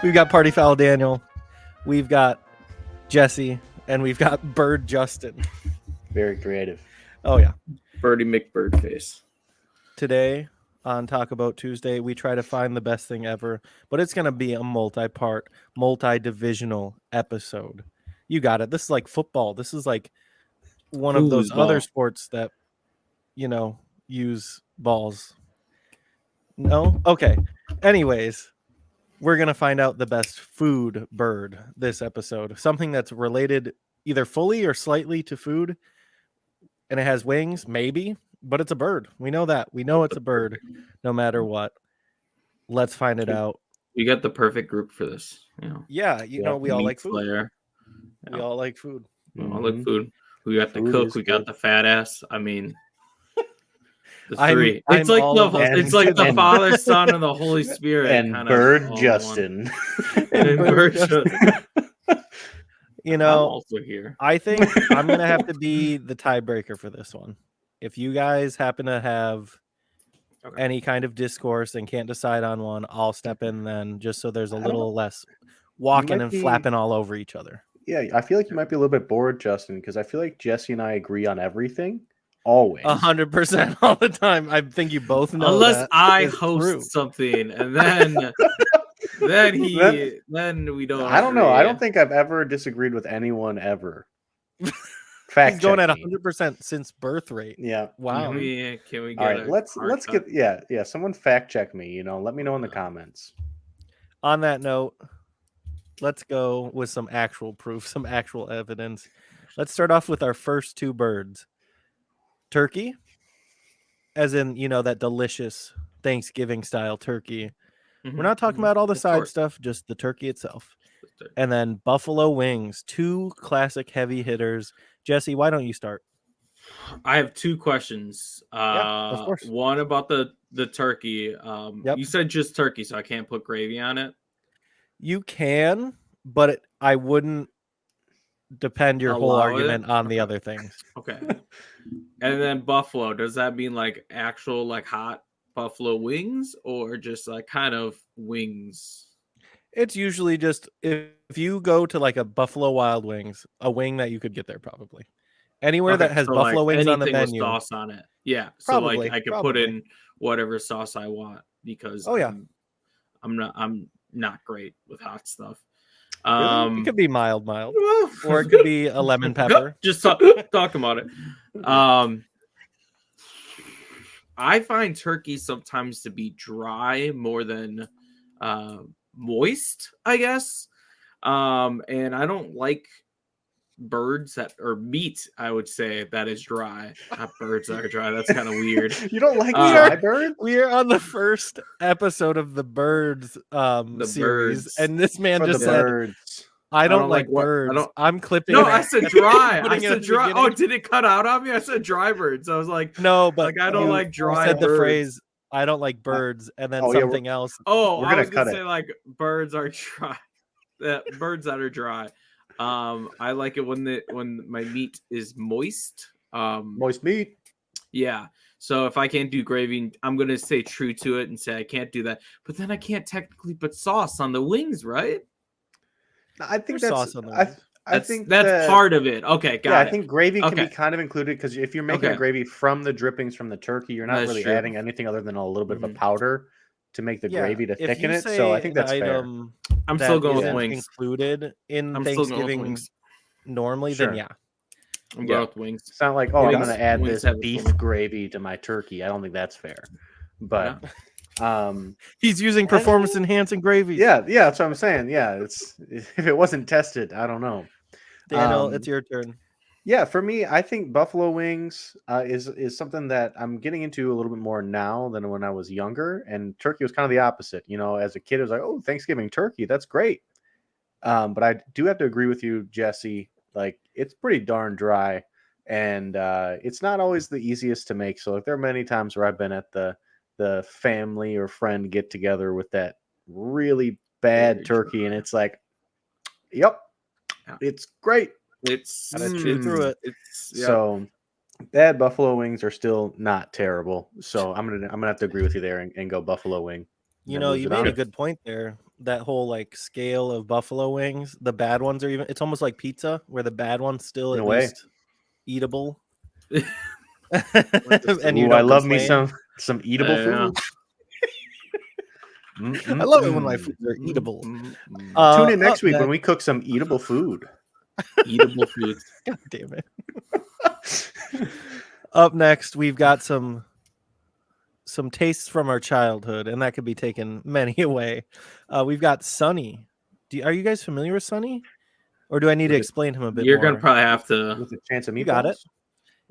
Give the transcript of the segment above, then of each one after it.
We've got Party Foul Daniel. We've got Jesse. And we've got Bird Justin. Very creative. Oh, yeah. Birdie McBirdface. Today on Talk About Tuesday, we try to find the best thing ever, but it's going to be a multi-part, multi-divisional episode. You got it. This is like football. This is like one of those other sports that, use balls. No? Okay. Anyways, we're going to find out the best food bird this episode. Something that's related either fully or slightly to food. And it has wings, maybe, but it's a bird. We know that. We know it's a bird no matter what. Let's find it out. We got the perfect group for this. Yeah, we all like food. Slayer. We all like food. We all like food. We got the cook. We got the fat ass. I mean, the three. It's like the Father, Son, and the Holy Spirit. And Bird Justin. And Bird Justin. I'm also here. I think I'm going to have to be the tiebreaker for this one. If you guys happen to have any kind of discourse and can't decide on one, I'll step in then, just so there's a little less walking and flapping all over each other. Yeah, I feel like you might be a little bit bored, Justin, because I feel like Jesse and I agree on everything. Always. 100% all the time. I think you both know Unless I host something and then we don't. I don't know. I don't think I've ever disagreed with anyone ever. Fact He's going at 100% since birth rate. Yeah. Wow. Can we get all right, let's get someone fact check me, let me know in the comments. On that note, let's go with some actual proof, some actual evidence. Let's start off with our first two birds. Turkey, as in, that delicious Thanksgiving style turkey. Mm-hmm. We're not talking about all the side stuff, just the turkey itself. And then buffalo wings, two classic heavy hitters. Jesse, why don't you start? I have two questions. Of course. One about the turkey. You said just turkey, so I can't put gravy on it. You can, but I wouldn't depend your whole argument on the other things. Okay. And then buffalo, does that mean like actual like hot buffalo wings or just like kind of wings? It's usually just if you go to like a Buffalo Wild Wings, a wing that you could get there probably. Anywhere that has buffalo wings on the menu. With sauce on it. Yeah. Probably, so like I could put in whatever sauce I want because I'm not great with hot stuff. It could be mild, or it could be a lemon pepper. Just talk about it. I find turkey sometimes to be dry more than moist, I guess. And I don't like birds or meat, I would say, that is dry. Not birds that are dry. That's kind of weird. You don't like dry birds? We are on the first episode of the birds series, and this man just said, I don't like birds. I'm clipping. No, I said dry. I said dry. Oh, did it cut out on me? I said dry birds. I was like, no, but like I don't like dry. Said the phrase, I don't like birds, and then something else. Oh, I was gonna say like birds are dry. Birds that are dry. I like it when my meat is moist. Moist meat. Yeah. So if I can't do gravy, I'm gonna stay true to it and say I can't do that. But then I can't technically put sauce on the wings, right? I think there's that's sauce on the wings. I think that's part of it. Okay, got it. I think gravy can be kind of included because if you're making a gravy from the drippings from the turkey, you're not really adding anything other than a little bit of a powder to make the gravy to thicken it. So I think that's fair. I'm still going with wings. Included in Thanksgiving normally, then yeah. I'm going with wings. It's not like, I'm going to add this beef gravy to my turkey. I don't think that's fair. But he's using performance enhancing gravy. Yeah, that's what I'm saying. Yeah, if it wasn't tested, I don't know. Daniel, it's your turn. Yeah, for me, I think buffalo wings is something that I'm getting into a little bit more now than when I was younger. And turkey was kind of the opposite. As a kid, it was like, oh, Thanksgiving turkey, that's great. But I do have to agree with you, Jesse. Like, it's pretty darn dry, and it's not always the easiest to make. So, like, there are many times where I've been at the family or friend get together with that really bad turkey, and it's like, yep, it's great. It's chew through it. So bad buffalo wings are still not terrible. So I'm gonna have to agree with you there and go buffalo wing. You made a good point there. that whole like scale of buffalo wings. The bad ones are even. It's almost like pizza, where the bad one's still In at a way. least eatable. And you I don't love me complain. some eatable food. I love it when my foods are eatable. Tune in next week when we cook some eatable food. Eatable foods. God damn it. Up next, we've got some tastes from our childhood, and that could be taken many away. We've got Sunny. Are you guys familiar with Sunny? Or do I need to explain him a bit more? You're going to probably have to. With a chance of meatballs? You got it.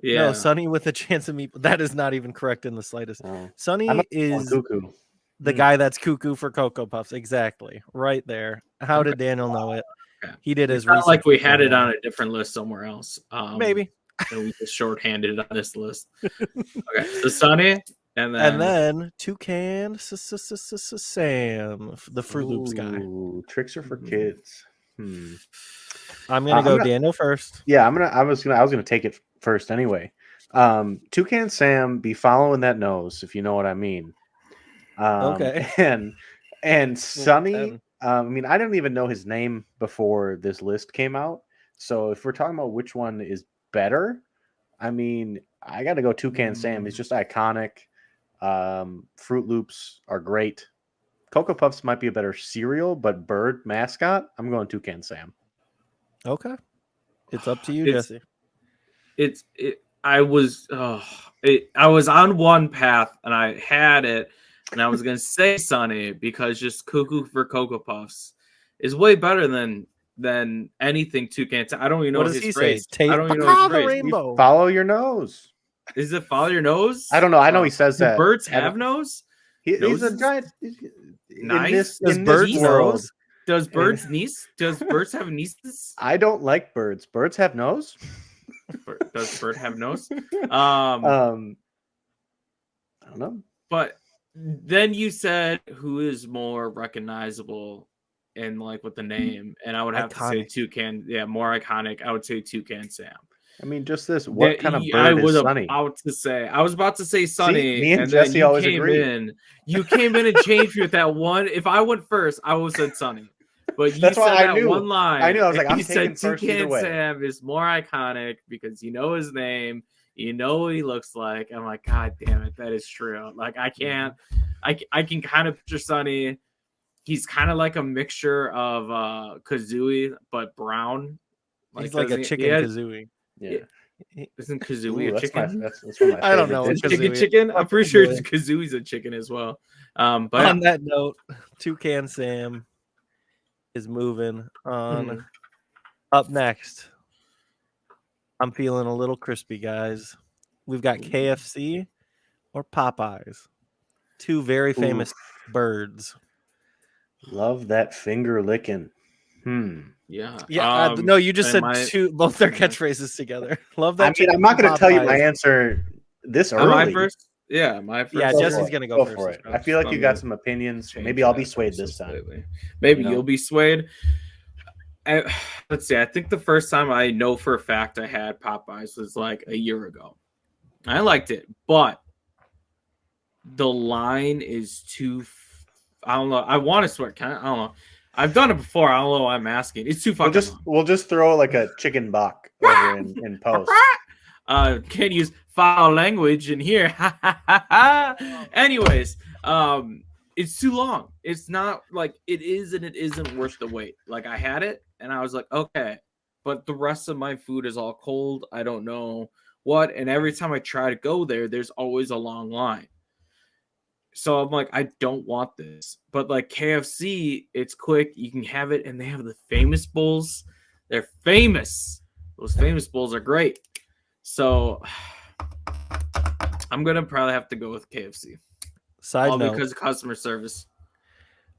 Yeah. No, Sunny with a chance of meatballs. That is not even correct in the slightest. Oh. Sunny is cuckoo. The guy that's cuckoo for Cocoa Puffs. Exactly. Right there. How did Daniel know it? Okay. He did his research. Not like we had it program. on a different list somewhere else. Maybe. And we just shorthanded it on this list. Okay. So Sunny, and then Toucan Sam, the Fruit Loops guy. Tricks are for kids. I'm gonna go Daniel first. Yeah, I was gonna take it first anyway. Toucan Sam, be following that nose, if you know what I mean. Okay. And Sunny, I mean, I didn't even know his name before this list came out. So if we're talking about which one is better, I mean, I got to go Toucan Sam. He's just iconic. Fruit Loops are great. Cocoa Puffs might be a better cereal, but bird mascot, I'm going Toucan Sam. Okay. It's up to you, Jesse. I was on one path and I had it, and I was going to say Sunny because just Cuckoo for Cocoa Puffs is way better than anything Toucan. I don't even know what does his he phrase. Say? I don't even know his phrase. Rainbow. Follow your nose. Is it follow your nose? I don't know. I know he says that. Birds have nose? He's a giant. Nice. In this world. Does birds have nieces? I don't like birds. Birds have nose? Does bird have nose? I don't know. But then you said who is more recognizable and like with the name, and I would have to say Toucan. Yeah, more iconic. I would say Toucan Sam. I mean, just this. What kind of bird is Sunny? I was about to say Sunny. Me and Jesse always agree. You came in and changed me with that one. If I went first, I would have said Sunny. But you said that one line. I knew. I was like, I'm taking first either way. Sam is more iconic because you know his name, you know what he looks like. I'm like, God damn it, that is true. Like I can kind of picture Sunny. He's kind of like a mixture of Kazooie but brown. He's like a chicken Kazooie. Yeah. Isn't Kazooie a chicken? That's one of my I don't know. Chicken. I'm pretty sure Kazooie's a chicken as well. But on that note, Toucan Sam is moving on. Up next, I'm feeling a little crispy, guys. We've got KFC or Popeyes. Two very famous birds. Love that finger licking. Yeah. No, you just said both their catchphrases together. Love that. I mean, I'm not going to tell you my answer this early. My first? Yeah, my first. Yeah, Jesse's going to go first. For it. I feel like you got some opinions. Maybe I'll be swayed this time. Maybe you'll be swayed. Let's see. I think the first time I know for a fact I had Popeyes was like a year ago. I liked it, but the line is too. I don't know. I want to swear. I don't know. I've done it before. I don't know why I'm asking. It's too fucking long. We'll just throw like a chicken bok over in post. Can't use foul language in here. Anyways, it's too long. It's not like it is and it isn't worth the wait. Like I had it and I was like, okay, but the rest of my food is all cold. I don't know what. And every time I try to go there, there's always a long line. So I'm like, I don't want this. But like KFC, it's quick. You can have it. And they have the famous bowls. They're famous. Those famous bowls are great. So I'm going to probably have to go with KFC. Side note. Because of customer service.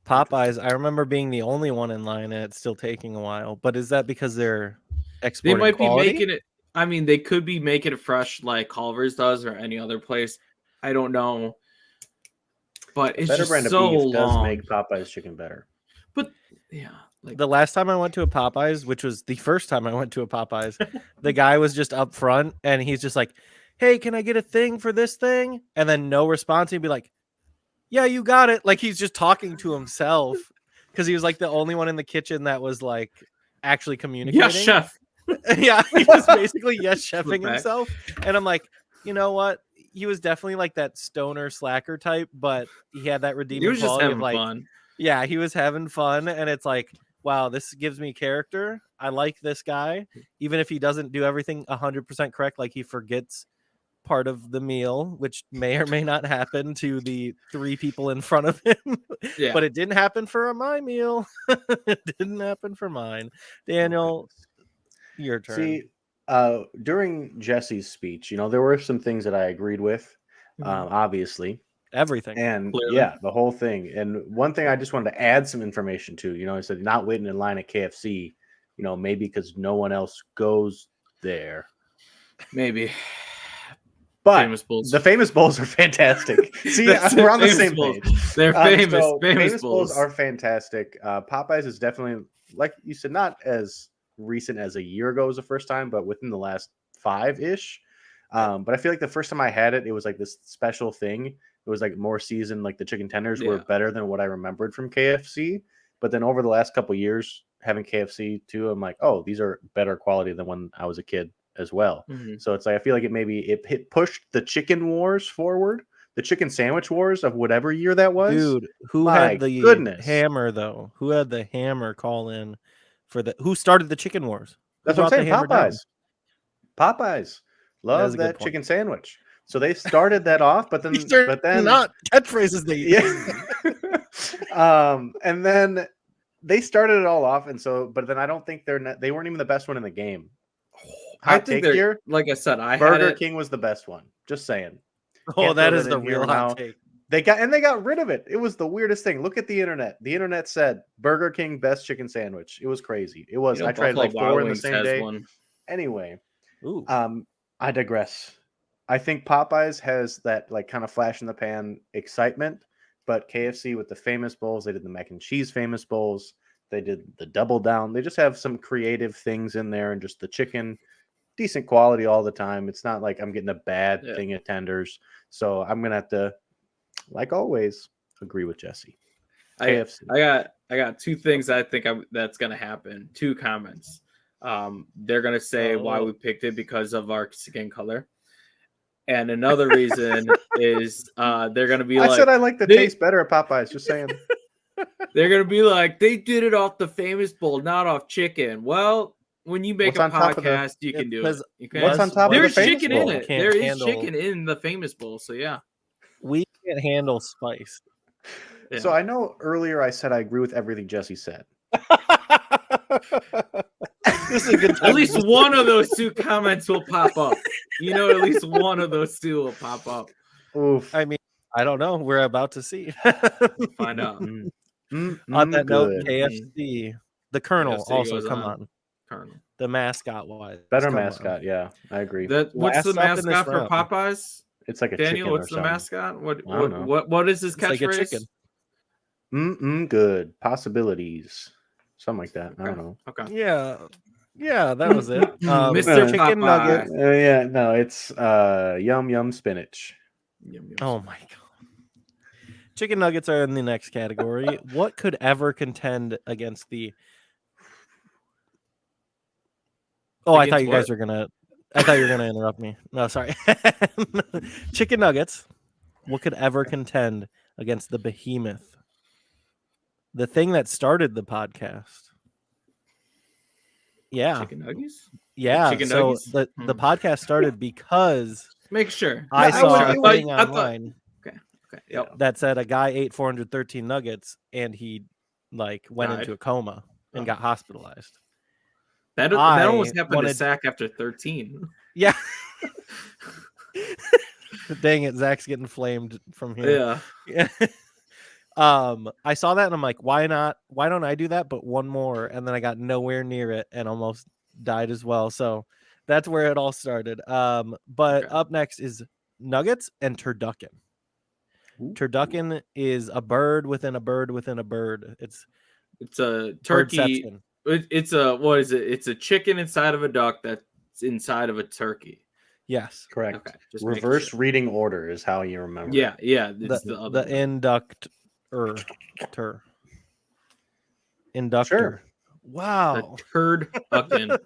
Popeyes, I remember being the only one in line and it's still taking a while. But is that because they're exporting They might quality? be making it. I mean, they could be making it fresh like Culver's does or any other place. I don't know. But it's just so long. Does make Popeyes chicken better. But yeah, like the last time I went to a Popeyes, which was the first time I went to a Popeyes, the guy was just up front and he's just like, "Hey, can I get a thing for this thing?" And then no response. He'd be like, "Yeah, you got it." Like he's just talking to himself. because he was like the only one in the kitchen that was like actually communicating. Yes, chef. Yeah, he was basically yes chefing back. himself. And I'm like, you know what? He was definitely like that stoner slacker type, but he had that He redeeming was just quality of having like, fun. yeah, he was having fun. And it's like, wow, this gives me character. I like this guy, even if he doesn't do everything 100% correct. Like he forgets part of the meal, which may or may not happen to the 3 people in front of him. Yeah. But it didn't happen for my meal. It didn't happen for mine. Daniel, your turn. See, during Jesse's speech, there were some things that I agreed with, obviously. Everything. And Clearly. yeah, the whole thing. And one thing I just wanted to add some information to, I said not waiting in line at KFC, maybe because no one else goes there. Maybe. But Famous Bowls. the famous bowls are fantastic. See, That's we're on the famous same bowls. page. They're famous. Famous bowls bowls. are fantastic. Popeyes is definitely, like you said, not as recent as a year ago was the first time, but within the last 5-ish. But I feel like the first time I had it, it was like this special thing. It was like more seasoned, like the chicken tenders were better than what I remembered from KFC. But then over the last couple of years, having KFC too, I'm like, oh, these are better quality than when I was a kid as well. So it's like I feel like it pushed the chicken wars forward, the chicken sandwich wars of whatever year that was. Dude, who My had the goodness. hammer though? Who had the hammer call in for the who started the chicken wars? Who That's what I'm brought the saying. hammer down? Popeyes love a good that point. chicken sandwich. So they started that off, but then These are not catchphrases they use. yeah. And then they started it all off, and so, but then I don't think they weren't even the best one in the game. I Hot think take here, like I said, I had Burger it. King was the best one. Just saying. Oh, Can't that throw is the in here real now. hot take. They got rid of it. It was the weirdest thing. Look at the internet. The internet said Burger King best chicken sandwich. It was crazy. It was. I tried Buffalo like 4 Wild in the Wings same has day. one. Anyway, Ooh. I digress. I think Popeyes has that like kind of flash in the pan excitement, but KFC with the famous bowls, they did the mac and cheese famous bowls. They did the double down. They just have some creative things in there, and just the chicken, decent quality all the time. It's not like I'm getting a bad thing of tenders. So I'm gonna have to, like always, agree with Jesse. KFC. I got 2 things I think that's gonna happen. 2 comments. They're gonna say why we picked it because of our skin color. And another reason is they're gonna be like, I said I like the taste better at Popeyes. Just saying. They're gonna be like, they did it off the famous bowl, not off chicken. Well, when you make What's a on top of the- podcast, you can do it. Okay? What's on top of the There's famous chicken bowl? in it. Can't There is handle- chicken in the famous bowl. So yeah. We can't handle spice. Yeah. So I know earlier I said I agree with everything Jesse said. This is a good time. At least one of those 2 comments will pop up. At least one of those 2 will pop up. Oof. I mean, I don't know. We're about to see. We'll find out. On that note, good. KFC, the Colonel KFC also goes come on. on. Colonel. The mascot wise. Better come mascot. on. Yeah, I agree. What's Last the up in this mascot for round. Popeyes? It's like a Daniel, chicken what's or the something. mascot? I don't know. What is his It's like a catchphrase? chicken. Good. Possibilities. Something like that. I don't know. Okay. Yeah, that was it. Mr. Chicken Popeye. nugget. Yeah, no, it's yum spinach. Yum, yum. Oh my god. Chicken nuggets are in the next category. What could ever contend against the I thought you guys were gonna interrupt me. No, sorry. Chicken nuggets. What could ever contend against the behemoth? The thing that started the podcast. Yeah. Chicken nuggets? Yeah. Chicken so nuggies? the podcast started because Make sure. I saw a thought- thing I thought- online Okay. Yep. that said a guy ate 413 nuggets and he like went Died. into a coma and Oh. got hospitalized. That I almost happened to wanted- Zach after 13. Yeah. Dang it, Zach's getting flamed from here. Yeah. I saw that and I'm like, why not? Why don't I do that? But one more, and then I got nowhere near it and almost died as well. So that's where it all started. But Okay. up next is nuggets and turducken. Turducken is a bird within a bird within a bird. It's a turkey. birdception. It's a what is it? It's a chicken inside of a duck that's inside of a turkey. Yes. Correct. Okay. Just making Reverse sure. reading order is how you remember. Yeah. It's the other The one. inductor. Inductor. Sure. The Wow. turducken.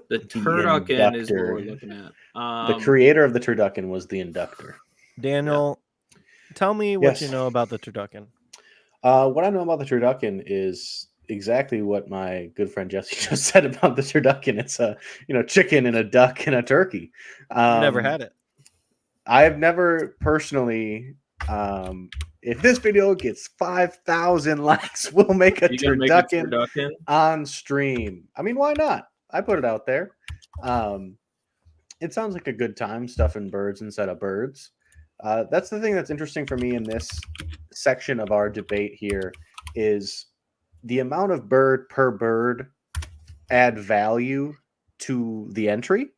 The turducken is what we're inductor. looking at. The creator of the turducken was the inductor. Daniel, tell me what you Yes. know about the turducken. What I know about the turducken is exactly what my good friend Jesse just said about the turducken. It's a chicken and a duck and a turkey. You never had it. I have never personally. If this video gets 5,000 likes, we'll make a You gonna make a turducken turducken? on stream. I mean, why not? I put it out there. It sounds like a good time stuffing birds instead of birds. That's the thing that's interesting for me in this section of our debate here is the amount of bird per bird add value to the entry,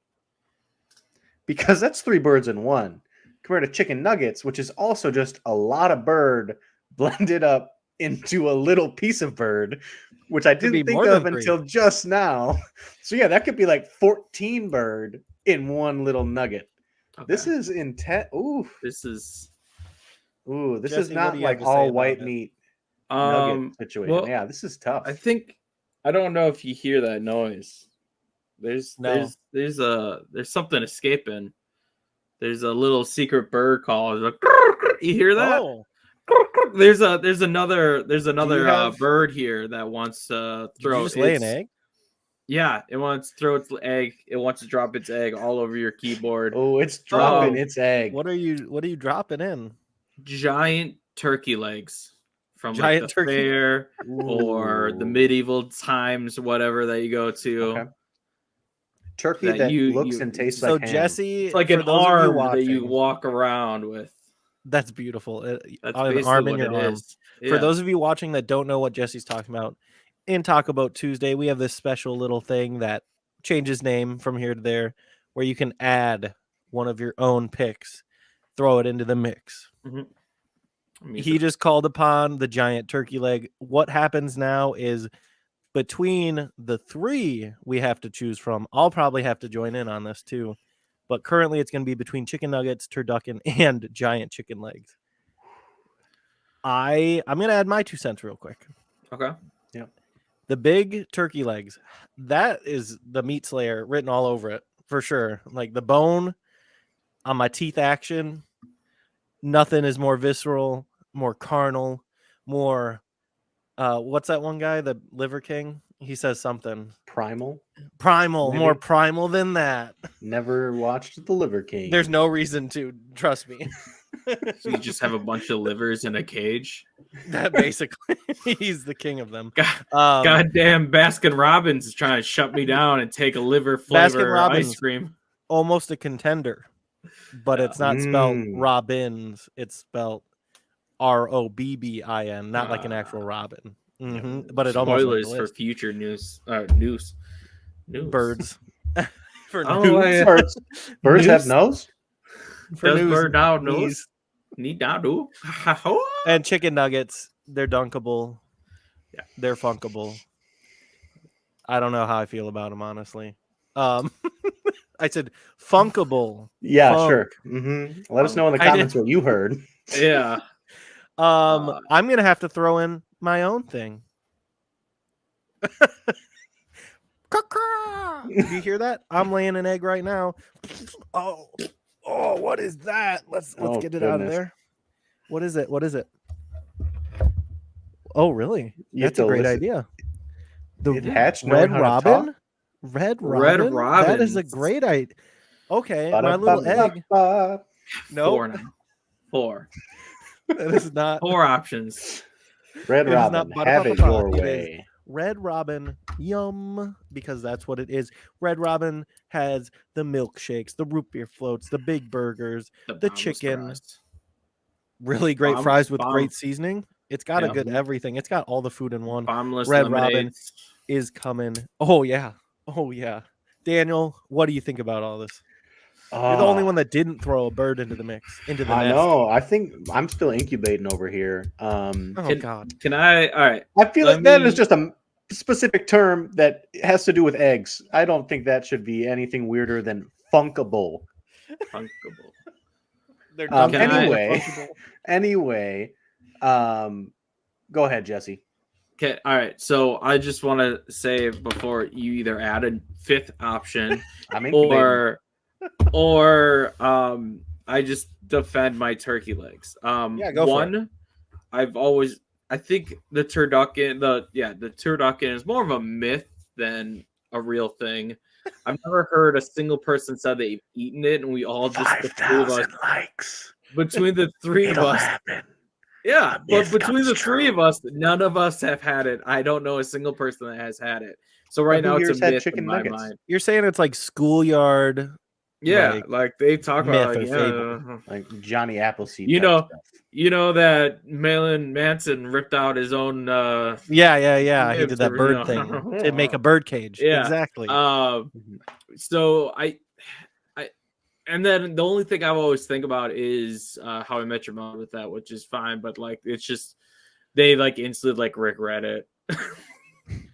because that's 3 birds in one compared to chicken nuggets, which is also just a lot of bird blended up into a little piece of bird, which I Could be didn't think more of than 3. until just now. So yeah, that could be like 14 bird in one little nugget. Okay. This is intense. Ooh, This is this Jesse, is what not do you have like to say all about white it? meat nugget situation. well, Yeah, this is tough. I think I don't know if you hear that noise. There's something escaping. There's a little secret bird call. It's like, you hear that? Oh, There's another have- bird here that wants to did you throw just lay an its- egg? Yeah, it wants to throw its egg. It wants to drop its egg all over your keyboard. Oh, it's dropping Oh, its egg. What are you dropping in? Giant turkey legs from Giant like the turkey- fair or the Ooh. medieval times, whatever that you go to. Okay. Turkey That that you- looks you- and tastes So like ham. Jesse, It's like for an those of you arm that you watching, walk around with. that's beautiful. That's An basically arm in what your it arm. is. For Yeah. those of you watching that don't know what Jesse's talking about, in Talk About Tuesday, we have this special little thing that changes name from here to there, where you can add one of your own picks, throw it into the mix. He just called upon the giant turkey leg. What happens now is between the 3 we have to choose from, I'll probably have to join in on this too. But currently it's going to be between chicken nuggets, turducken, and giant chicken legs. I'm going to add my 2 cents real quick. Okay. The big turkey legs, that is the meat slayer written all over it for sure. Like the bone on my teeth action, nothing is more visceral, more carnal, more what's that one guy, the Liver King? He says something Primal. more Maybe? primal than that. Never watched The Liver King. There's no reason to, trust me. So you just have a bunch of livers in a cage. That basically, he's the king of them. Goddamn Baskin Robbins is trying to shut me down and take a liver flavor Robbins. ice cream. Almost a contender, but it's not spelled Robbins. It's spelled Robbin, not like an actual Robin. But it almost Spoilers like for future news. News. Birds. For Oh, news. Birds have News? nose? For Does news, bird now knees. knows? Need now do. And chicken nuggets, they're dunkable. Yeah. They're funkable. I don't know how I feel about them, honestly. I said funkable. Yeah, Funk. sure. Let us know in the comments what you heard. Yeah. I'm gonna have to throw in my own thing. Do you hear that? I'm laying an egg right now. Oh, what is that? Let's Oh, get it out of goodness. there. What is it? Oh, really? You have That's a to great listen. idea. The It hatched knowing Red how to Robin? talk? Red Red Robin? That is a Robins. great idea. Okay, my little egg. Ba-da-ba-ba-ba. No, 4 now. 4. that is not. 4 options. Red It is not Robin, have it ba-da-ba-ba-ba. your It is way. Red Robin, yum, because that's what it is. Red Robin has the milkshakes, the root beer floats, the big burgers, the bombless chicken, fries. really great Bomb- fries with bomb- great seasoning. It's got a Yeah. good everything. It's got all the food in one. Bombless Red Robin lemonades. is coming. Oh yeah. Daniel, what do you think about all this? You're the only one that didn't throw a bird into the mix, into the I nest. know. I think I'm still incubating over here. Oh Can- God. Can I? All right. I feel Let like that me- is just a specific term that has to do with eggs. I don't think that should be anything weirder than funkable. Funkable. They're Um, dunkable, they're anyway. funkable. Anyway, go ahead, Jesse. Okay, all right. So I just want to say before you either add a fifth option I'm incubating. or I just defend my turkey legs. Yeah, go for it. One, I think the turducken, the turducken is more of a myth than a real thing. I've never heard a single person said they've eaten it, and we all just the three of us 5,000 likes. between the three of It'll us. happen. Yeah, The but myth between comes the three of true. us, none of us have had it. I don't know a single person that has had it. So right Who now it's a here's had myth in chicken my nuggets? mind. You're saying it's like schoolyard, Yeah, like they talk about myth like, or fable. Like Johnny Appleseed. you type know, stuff. you know that Marilyn Manson ripped out his own Yeah. He ribs did that or, bird thing to make a bird cage. Yeah. Exactly. Mhm. So I and then the only thing I always think about is How I Met Your Mother with that, which is fine, but like it's just they like instantly like regret it.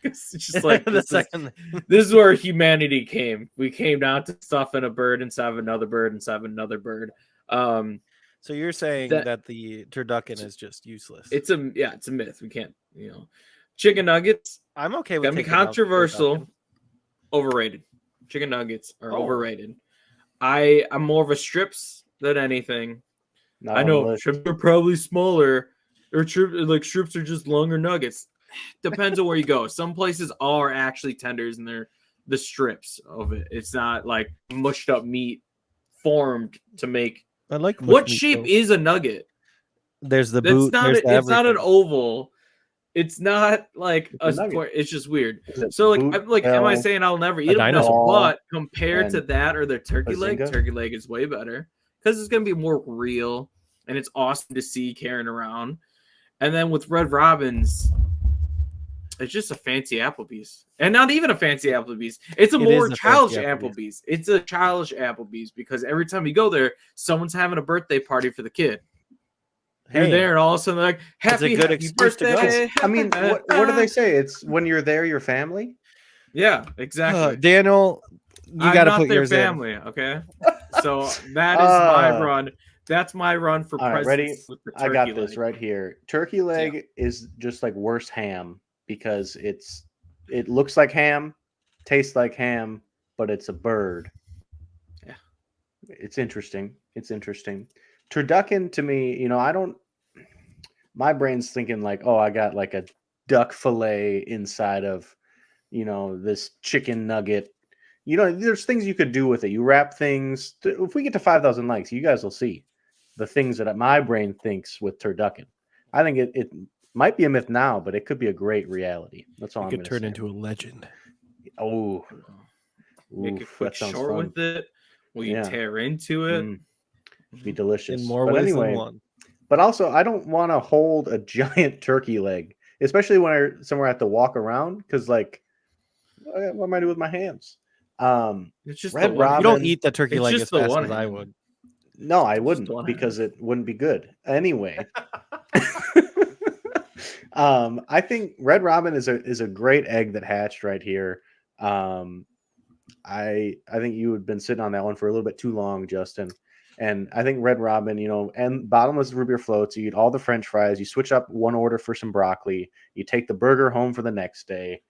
It's just like The second this is where humanity came. We came down to stuff in a bird and have another bird and have another bird. So you're saying that the turducken is just useless. It's a myth. We can't, chicken nuggets. I'm okay with Gonna be taking out the controversial. turducken. Overrated. Chicken nuggets are Oh. overrated. I'm more of a strips than anything. Not I on the know list. strips are probably smaller, or strips are just longer nuggets. Depends on where you go. Some places are actually tenders, and they're the strips of it. It's not like mushed up meat formed to make. I like What shape is a nugget? There's the That's boot. not. There's It's not an everything. oval. It's not like It's a nugget. square. It's just weird. Is it So like, boot, I'm like, am I bell, saying I'll never A eat them? No, dinosaur. but compared to and that or their turkey bazinga? leg is way better because it's gonna be more real and it's awesome to see carrying around. And then with Red Robin's, it's just a fancy Applebee's, and not even a fancy Applebee's. It's a It more is a childish fancy Applebee's. Applebee's. It's a childish Applebee's because every time you go there, someone's having a birthday party for the kid. You're Hey, there, and all of a sudden, like, happy, good happy excuse to go. birthday. I mean, what do they say? It's when you're there, your family. Yeah, exactly. Daniel, you I'm got to not put their yours family, okay? So that is my run. That's my run for All right, president. ready? With the I got turkey this leg. right here. Turkey leg is just like worse ham because it looks like ham, tastes like ham, but it's a bird. Yeah. It's interesting. Turducken to me, I don't. My brain's thinking like, oh, I got like a duck fillet inside of, this chicken nugget. There's things you could do with it. You wrap things. If we get to 5,000 likes, you guys will see the things that my brain thinks with turducken. I think it might be a myth now, but it could be a great reality. That's all You I'm could going to turn say. into a legend. Oh, Make a oof, quick that sounds short fun. with it. Will you Yeah. tear into it? Be delicious. In more But ways anyway, than one. but also, I don't want to hold a giant turkey leg, especially when I somewhere I have to walk around. Because, like, what am I doing with my hands? It's just Red the one. You Robin. don't eat the turkey It's leg just as the fast one as I hand. would. No, I Just wouldn't one because hand. it wouldn't be good. Anyway, I think Red Robin is a great egg that hatched right here. I think you had been sitting on that one for a little bit too long, Justin. And I think Red Robin, and bottomless root beer floats. You eat all the French fries. You switch up one order for some broccoli. You take the burger home for the next day.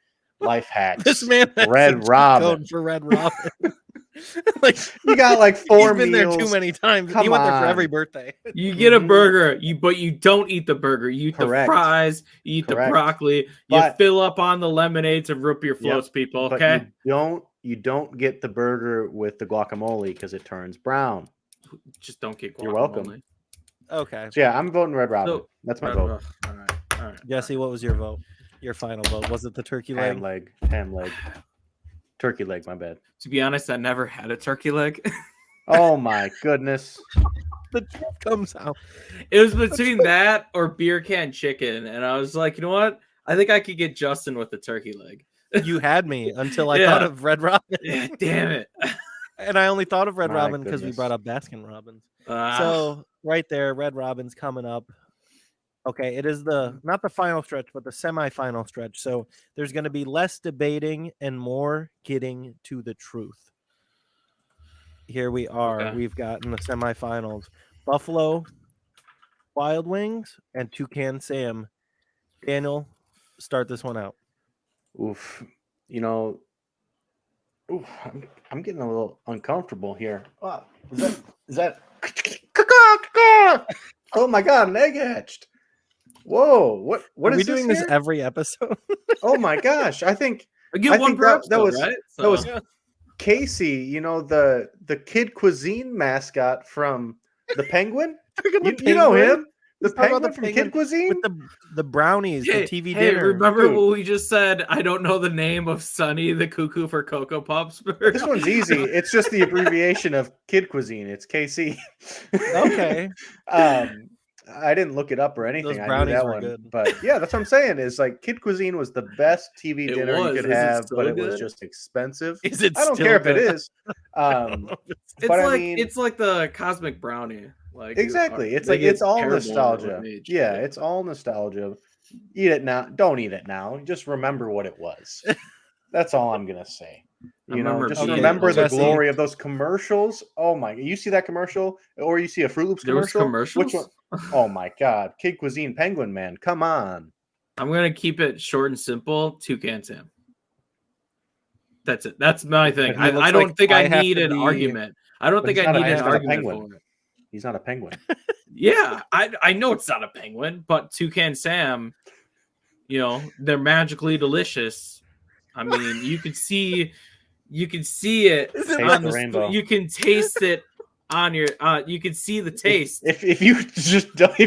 Life hacks. This man has Red a cheat Robin. code for Red Robin. Like You got like four he's been meals. there too many times. Come He went there for every on. birthday. You get a Mhm. burger, but you don't eat the burger. You eat Correct. the fries. You eat Correct. the broccoli. But- you fill up on the lemonades and root beer Yep, floats, people. But Okay. you don't get the burger with the guacamole because it turns brown. Just don't get guacamole. You're welcome. Okay. So yeah, I'm voting Red Robin. So- That's my Red- vote. All right. Jesse, what was your vote? Your final vote? Was it the turkey leg? Ham leg. Turkey leg, my bad. To be honest, I never had a turkey leg. Oh my goodness. The truth comes out. It was between that or beer can chicken, and I was like, you know what? I think I could get Justin with the turkey leg. You had me until I Yeah. thought of Red Robin. Yeah, damn it. And I only thought of Red My Robin because we goodness. brought up Baskin Robbins. Ah, So right there, Red Robin's coming up. Okay, it is not the final stretch, but the semifinal stretch. So there's going to be less debating and more getting to the truth. Here we are. Okay. We've gotten the semifinals: Buffalo Wild Wings and Toucan Sam. Daniel, start this one out. Oof. I'm getting a little uncomfortable here. Is that? Oh my god, an egg hatched. Whoa, what Are is we doing this here? every episode? Oh my gosh, I think I get one think per that episode, was right? that was So- Casey, the Kid Cuisine mascot from the Penguin. You know him, the Let's talk about Penguin from Kid Cuisine. with the brownies, the TV hey, dinner. remember Dude. what we just said? I don't know the name of Sonny the Cuckoo for Cocoa Puffs. This one's easy. It's just the abbreviation of Kid Cuisine. It's KC. Okay. I didn't look it up or anything. Those I knew brownies that were one. good. But yeah, that's what I'm saying. Is like Kid Cuisine was the best TV It dinner you was. could Is it have, still but it was good? just expensive. Is it I don't still care if good? it is. It's But I like mean- it's like the cosmic brownie. Like Exactly. It's they like get it's all terrible with nostalgia. age. Yeah, it's all nostalgia. Eat it now. Don't eat it now. Just remember what it was. That's all I'm gonna say. I remember Just being remember the Jesse. glory of those commercials. Oh my! You see that commercial, or you see a Fruit Loops There was commercial? Which commercials? one? Oh my God! Kid Cuisine Penguin Man, come on! I'm gonna keep it short and simple. Toucan Sam. That's it. That's my thing. He looks I don't like think I I have need to an be- argument. I don't But think he's I not a- need he's an not a argument penguin. for it. He's not a penguin. Yeah, I know it's not a penguin, but Toucan Sam, they're magically delicious. I mean, you can see it Is it on Taste the the rainbow. You can taste it on your you can see the taste. If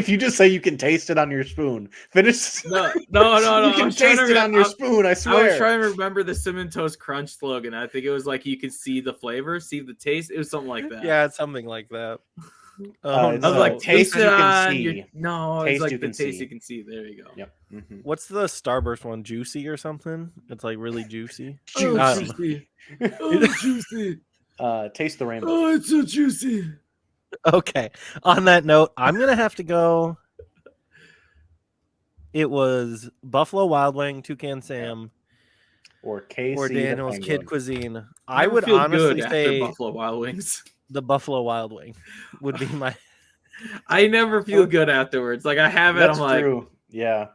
you just say you can taste it on your spoon, finish. No. You I can was trying taste to it on your spoon. I I swear. was trying to remember the Cinnamon Toast Crunch slogan. I think it was like you can see the flavor, see the taste. It was something like that. Yeah, it's something like that. Oh, it's I was no. like, taste taste it you can on see. your. No, Taste it's like you the can taste see. you can see. There you go. Yep. Mhm. What's the Starburst one? Juicy or something? It's like really juicy. Juicy. I don't know. juicy. Oh, juicy. Taste the rainbow. Oh, it's so juicy. Okay. On that note, I'm gonna have to go. It was Buffalo Wild Wing, Toucan Sam, Or Casey or the Daniel's Penguin. Kid Cuisine. I Never would feel honestly good after say Buffalo Wild Wings. the Buffalo Wild Wing would be my. I never feel good afterwards. Like I have it, That's I'm like, true. Yeah,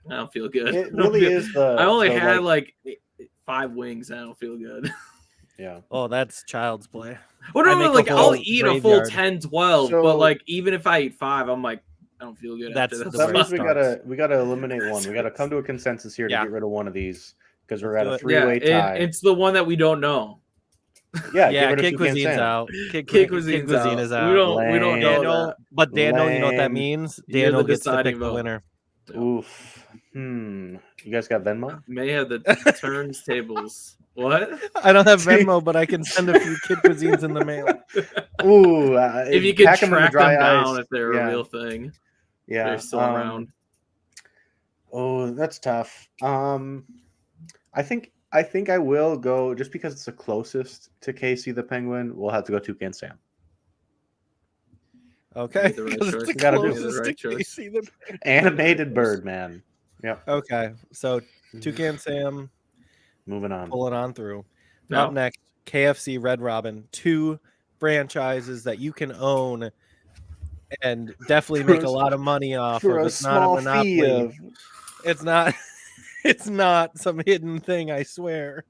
I don't feel good. it I don't really feel- is the. I only the, had like 5 wings. I don't feel good. Yeah. Oh, that's child's play. Well, I no, make a like whole I'll eat a full graveyard. 10, 12, So- but like even if I eat 5, I'm like, I don't feel good. That's after the this. That way means it we gotta eliminate one. We gotta come to a consensus here to Yeah. get rid of one of these because we're at Let's a do it. three-way tie. It's the one that we don't know. Yeah, Yeah, get rid of Kid Toucan Cuisine's Sam. out. Kid Kid Cuisine's Cuisine out. is We out. don't know Daniel, that. but Daniel, you know what that Lame. means? You're Daniel the gets to deciding pick the vote. winner. Oof. You guys got Venmo? May have the turns tables. What? I don't have Venmo, but I can send a few Kid Cuisines in the mail. Ooh, If you could pack 'em in the track them dry down ice. if they're Yeah. a real thing, Yeah, they're still around. Oh, that's tough. I think I will go just because it's the closest to Casey the Penguin. We'll have to go Toucan Sam. Okay, Made the right 'cause it's choice. the You gotta do the closest right to choice. Casey the- Animated Birdman. Yep. Okay, so Toucan Sam Moving on. pulling on through. No. Up next, KFC Red Robin, 2 franchises that you can own and definitely make a lot of money off For of. a It's not a small fee monopoly. of It's not. It's not some hidden thing. I swear.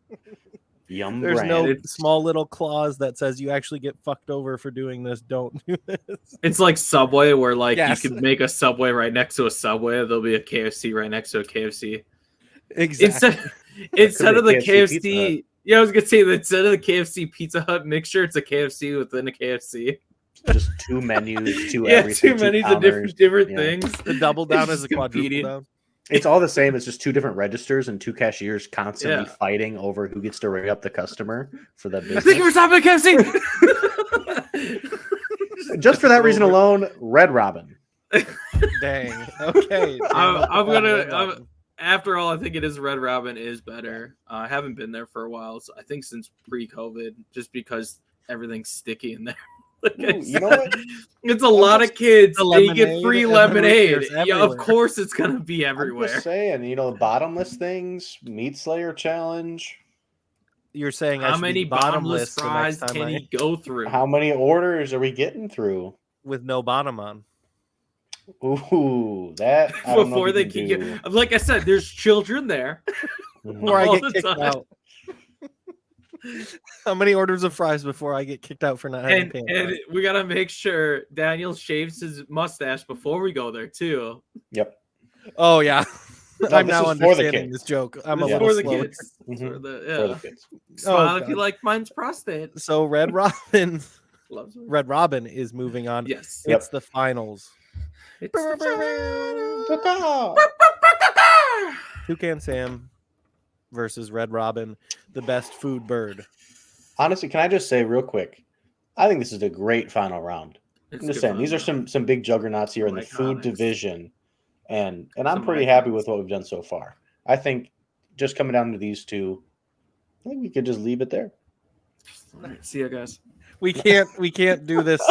Yum There's brand. no It's- small little clause that says you actually get fucked over for doing this. Don't do this. It's like Subway, where like Yes. you could make a Subway right next to a Subway. There'll be a KFC right next to a KFC. Exactly. Instead of the KFC Pizza KFC, yeah, I was gonna say that instead of the KFC Pizza Hut mixture, it's a KFC within a KFC. Just 2 menus, 2 Yeah, everything, 2 menus of counters. different Yeah. things. The double down It's is a just quadruple competing. down. It's all the same. It's just 2 different registers and 2 cashiers constantly Yeah. fighting over who gets to ring up the customer for the I business. think we're stopping at KFC. Just for that reason alone, Red Robin. Dang. Okay. I'm gonna. Red Robin. After all, I think it is Red Robin is better. I haven't been there for a while. So I think since pre-COVID, just because everything's sticky in there. Like I Ooh, you know said, what? it's a lot of kids. The And you get lemonade free and lemonade. root beers Yeah, of everywhere. course it's gonna be I'm everywhere. just saying, bottomless things, meat slayer challenge. You're saying I How should many be bottomless the fries next time can I he go through? How many orders are we getting through? with no bottom on? Ooh, that I don't know Before if they you can can get, do. like I said, there's children there. Before I All get the kicked time. out. How many orders of fries before I get kicked out for not having And pants? we gotta make sure Daniel shaves his mustache before we go there too. Yep. Oh yeah. No, I'm this now is for the understanding kids. this joke. I'm This a is little for the slow. kids. It's Mhm. For the For the yeah. kids. Smile Oh, if you God. like mine's prostate. So Red Robin, Loves her. Red Robin is moving on. Yes. It's the finals. It's the Caw-caw. Toucan Sam versus Red Robin, the best food bird. Honestly, can I just say real quick? I think this is a great final round. It's I'm just good saying these are fun, some big juggernauts here in the Some food iconics. division, and I'm Some pretty happy icons. with what we've done so far. I think just coming down to these two, I think we could just leave it there. All right, see you guys. We can't do this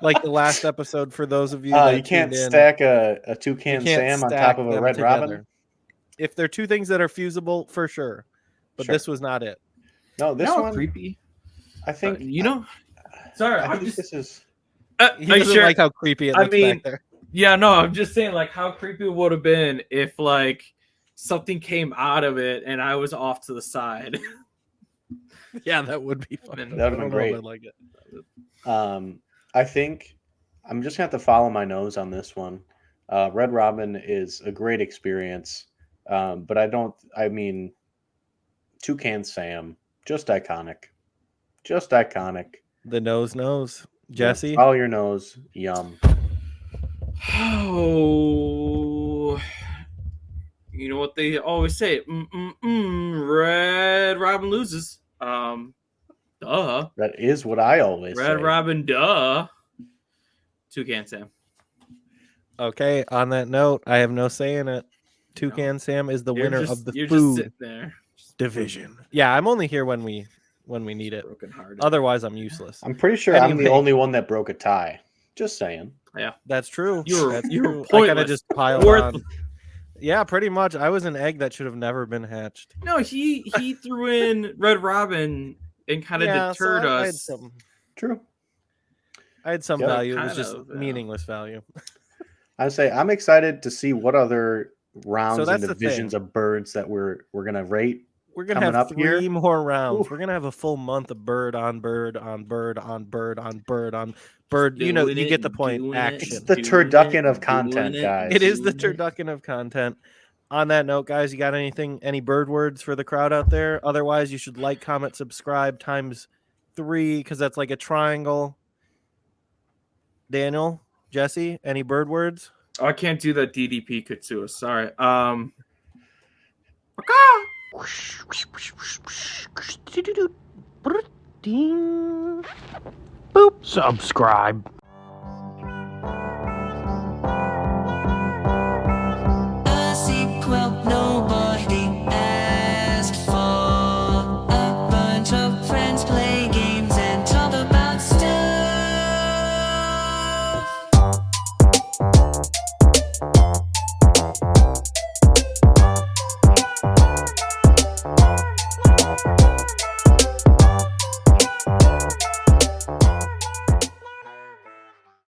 like the last episode for those of you that You can't tuned in. stack a We Toucan can't Sam on stack top of a them Red together. Robin. If they're two things that are fusible, for sure. But Sure. this was not it. No, this Now one, creepy. I think. You know. Sorry, I I'm think just. this is. He Are you doesn't sure? like how creepy it I looks mean- back there. Yeah, no, I'm just saying, like, how creepy it would have been if, like, something came out of it and I was off to the side. Yeah, that would be fun. That would've I been don't know great. if I like it. I think I'm just gonna have to follow my nose on this one. Red Robin is a great experience, but I mean, Toucan Sam, just iconic, just iconic. The nose. Yeah, Jesse. follow your nose. Yum. Oh, you know what they always say? Red Robin loses. Duh. That is what I always say. Red Robin, duh. Toucan Sam. Okay, on that note, I have no say in it. Toucan Sam is the winner of the You're just food sitting there, division. Yeah, I'm only here when we need it. broken hearted. Otherwise, I'm useless. I'm pretty sure I'm the Anyway. only one that broke a tie. Just saying. That's true. You That's were true. I kind of pointless. just piled Worth- on. Yeah, pretty much. I was an egg that should have never been hatched. No, he threw in Red Robin and kind of Yeah, so deterred I had us. some. True. I had some Yeah, value. It kind was just of, yeah. meaningless value. I say I'm excited to see what other rounds and that's the divisions thing. of birds that we're gonna rate. We're gonna Coming have up here. 3 more rounds. Oof. We're gonna have a full month of bird on bird on bird on bird on bird on bird. You know, Doing you it, get the point. doing it, Action. It's the doing turducken it, of content, doing it. guys. It is the Doing it. turducken of content. On that note, guys, you got any bird words for the crowd out there? Otherwise, you should like, comment, subscribe times 3 because that's like a triangle. Daniel, Jesse, any bird words? Oh, I can't do that. DDP could sue us. Sorry. Boop. Subscribe.